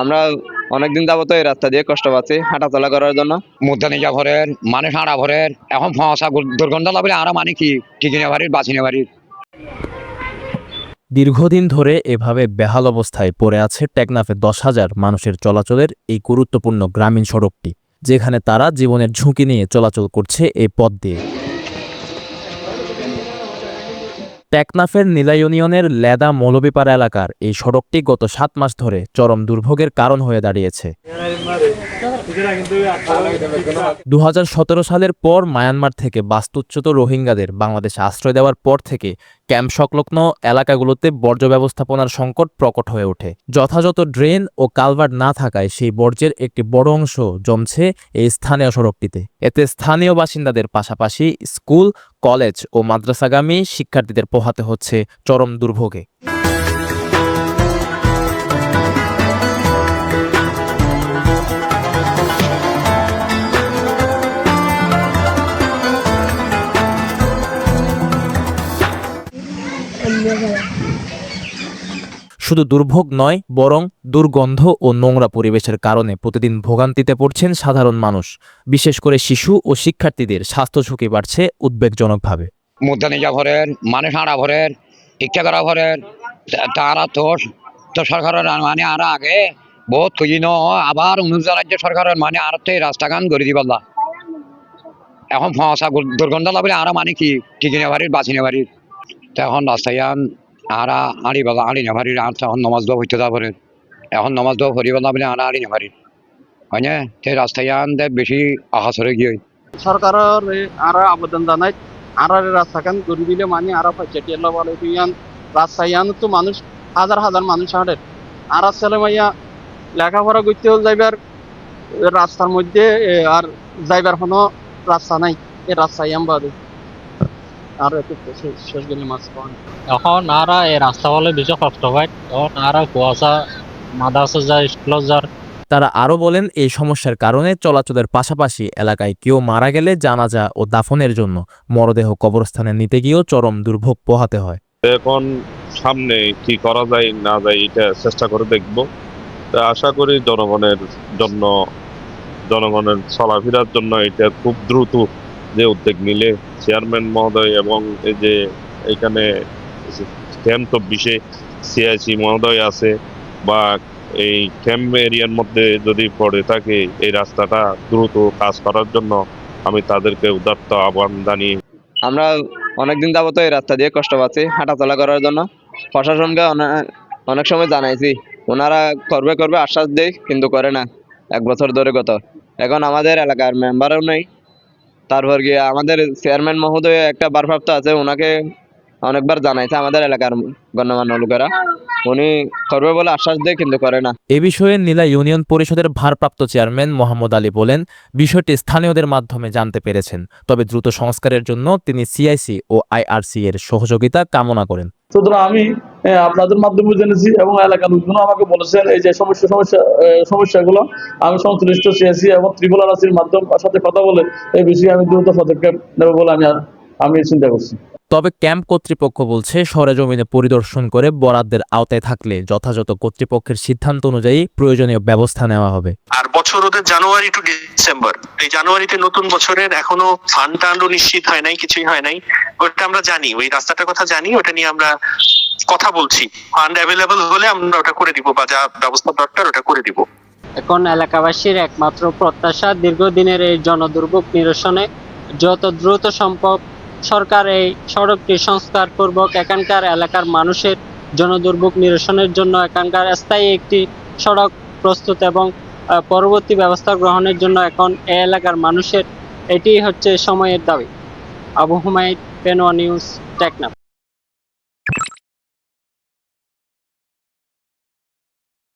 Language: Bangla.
আমরা অনেকদিন যাবত এই রাস্তা দিয়ে কষ্ট পাচ্ছি হাঁটাচলা করার জন্য। মুদানি জাফরের মানে সাড়া ভরের এখন ফসা দুর্গন্ধ লাগলে আর মানে কি টিকিনে বাড়ির বাঁচিনে বাড়ির। দীর্ঘদিন ধরে এভাবে বেহাল অবস্থায় পড়ে আছে টেকনাফে 10,000 মানুষের চলাচলের এই গুরুত্বপূর্ণ গ্রামীণ সড়কটি, যেখানে তারা জীবনের ঝুঁকি নিয়ে চলাচল করছে এই পথ দিয়ে। টেকনাফের নীলা ইউনিয়নের লেদা মৌলভীপাড়া এলাকার এই সড়কটি গত 7 মাস ধরে চরম দুর্ভোগের কারণ হয়ে দাঁড়িয়েছে। 2017 সালের পর মায়ানমার থেকে বাস্তুচ্যুত রোহিঙ্গাদের বাংলাদেশে আশ্রয় দেওয়ার পর থেকে ক্যাম্প সংলগ্ন এলাকাগুলোতে বর্জ্য ব্যবস্থাপনার সংকট প্রকট হয়ে ওঠে। যথাযথ ড্রেন ও কালভার্ট না থাকায় সেই বর্জ্যের একটি বড় অংশ জমছে এই স্থানীয় সড়কটিতে। এতে স্থানীয় বাসিন্দাদের পাশাপাশি স্কুল, কলেজ ও মাদ্রাসাগামী শিক্ষার্থীদের পোহাতে হচ্ছে চরম দুর্ভোগে। শুধু দুর্ভোগ নয়, বরং দুর্গন্ধ ও নোংরা পরিবেশের কারণে প্রতিদিন ভোগান্তিতে পড়ছেন সাধারণ মানুষ। বিশেষ করে শিশু ও শিক্ষার্থীদের স্বাস্থ্য ঝুঁকি বাড়ছে উদ্বেগজনকভাবে। মুদানি জাফরের মানে সাড়া ভরের ইচ্ছা করা ভরের তারা তো সরকারের মানে আর আগে বহুত খুঁজি আবার অনুযায়ী রাজ্য সরকারের মানে আর তো এই রাস্তাঘাট গড়ে দিবল্লা এখন ফসা দুর্গন্ধ লাগলে আর মানে কি টিকিনে বাড়ির বাঁচিনে বাড়ির। তো এখন রাস্তায় আরা আড়ি বেলা আড়ি নেভারির আর তখন নমাজ দোয়া হইতে যাবরের এখন নমাজ দোয়া হরি বেলা বলে আরা আড়ি নেভারির হয় না। সেই রাস্তায় বেশি আহা সরে গিয়ে সরকারের আর আবেদন জানাই আর রাস্তাখান গড়ে দিলে মানে আর ফাইচাটিয়াল্লা বলে রাস্তায় তো মানুষ হাজার হাজার মানুষ হাঁটে আর ছেলে মাইয়া লেখাপড়া করতে হল যাইবার রাস্তার মধ্যে আর যাইবার কোনো রাস্তা নাই। এই রাস্তায় বাদে আর শেষ গেলে মাছ পাওয়া এখন আর এই রাস্তা বলে বেশি কষ্ট হয়। এখন আর কুয়াশা মাদ্রাসা যায়, স্কুলে যায়। তারা আরও বলেন, এই সমস্যার কারণে চলাচলের পাশাপাশি এলাকায় কেউ মারা গেলে জানাজা ও দাফনের জন্য মরদেহ কবরস্থানে নিতে গিয়েও চরম দুর্ভোগ পোহাতে হয়। এখন সামনে কি করা যায় না যায় এটা চেষ্টা করে দেখব। আশা করি জনগণের চলাফেরার জন্য এটা খুব দ্রুত যে উদ্যোগ নিলে চেয়ারম্যান মহোদয় এবং এই যে এখানে ক্যাম্প 24-এ সিআইসি মহোদয় আছে বা এই ক্যাম্প এরিয়ার মধ্যে যদি পড়ে থাকে এই রাস্তাটা দ্রুত কাজ করার জন্য আমি তাদেরকে উদাত্ত আহ্বান জানিয়ে আমরা অনেকদিন যাবত এই রাস্তা দিয়ে কষ্ট পাচ্ছি হাঁটাচলা করার জন্য। প্রশাসনকে অনেক সময় জানাইছি, ওনারা করবে আশ্বাস দেয় কিন্তু করে না। 1 বছর ধরে গত এখন আমাদের এলাকার মেম্বারও নেই। তারপর গিয়ে আমাদের চেয়ারম্যান মহোদয় একটা ভারপ্রাপ্ত আছে, ওনাকে অনেকবার জানাইছে আমাদের এলাকার গণ্যমান্য লোকেরা, উনি করবে বলে আশ্বাস দেয় কিন্তু করে না। এ বিষয়ে নীলা ইউনিয়ন পরিষদের ভারপ্রাপ্ত চেয়ারম্যান মোহাম্মদ আলী বলেন, বিষয়টি স্থানীয়দের মাধ্যমে জানতে পেরেছেন, তবে দ্রুত সংস্কারের জন্য তিনি সিআইসি ও আইআরসি এর সহযোগিতা কামনা করেন। সুতরাং আমি আপনাদের মাধ্যমে জেনেছি এবং এলাকার লোকজন আমাকে বলেছেন এই যে সমস্যাগুলো আমি সংশ্লিষ্ট সিআইসি এবং ত্রিপুরা রাশির সাথে কথা বলে এই বিষয়ে আমি দ্রুত পদক্ষেপ নেব বলে আমি চিন্তা করছি। তবে ক্যাম্প কর্তৃপক্ষ বলছে, সরেজমিনে পরিদর্শন করে বরাদ্দের আওতায় থাকলে যথাযথ কর্তৃপক্ষের সিদ্ধান্ত অনুযায়ী প্রয়োজনীয় ব্যবস্থা নেওয়া হবে। আর বছর ওদের জানুয়ারি টু ডিসেম্বর, এই জানুয়ারিতে নতুন বছরের এখনো ফান্ড নিশ্চিত হয় নাই, কিছুই হয় নাই। ওটা আমরা জানি, ওই রাস্তাটার কথা জানি, ওটা নিয়ে আমরা কথা বলছি। ফান্ড অ্যাভেলেবল হলে আমরা ওটা করে দিব বা যা ব্যবস্থা দরকার ওটা করে দিব। এখন এলাকাবাসীর একমাত্র প্রত্যাশা দীর্ঘদিনের এই জনদুর্ভোগ নিরসনে যত দ্রুত সম্ভব সরকার এই সড়কটি সংস্কার পূর্বক এখানকার এলাকার মানুষের জনদুর্ভোগ নিরসনের জন্য এখানকার স্থায়ী একটি সড়ক প্রস্তুত এবং পরবর্তী ব্যবস্থা গ্রহণের জন্য এখন এই এলাকার মানুষের এটি হচ্ছে সময়ের দাবি। আবু হুমায়দ, পেনোয়া নিউজ, টেকনাফ।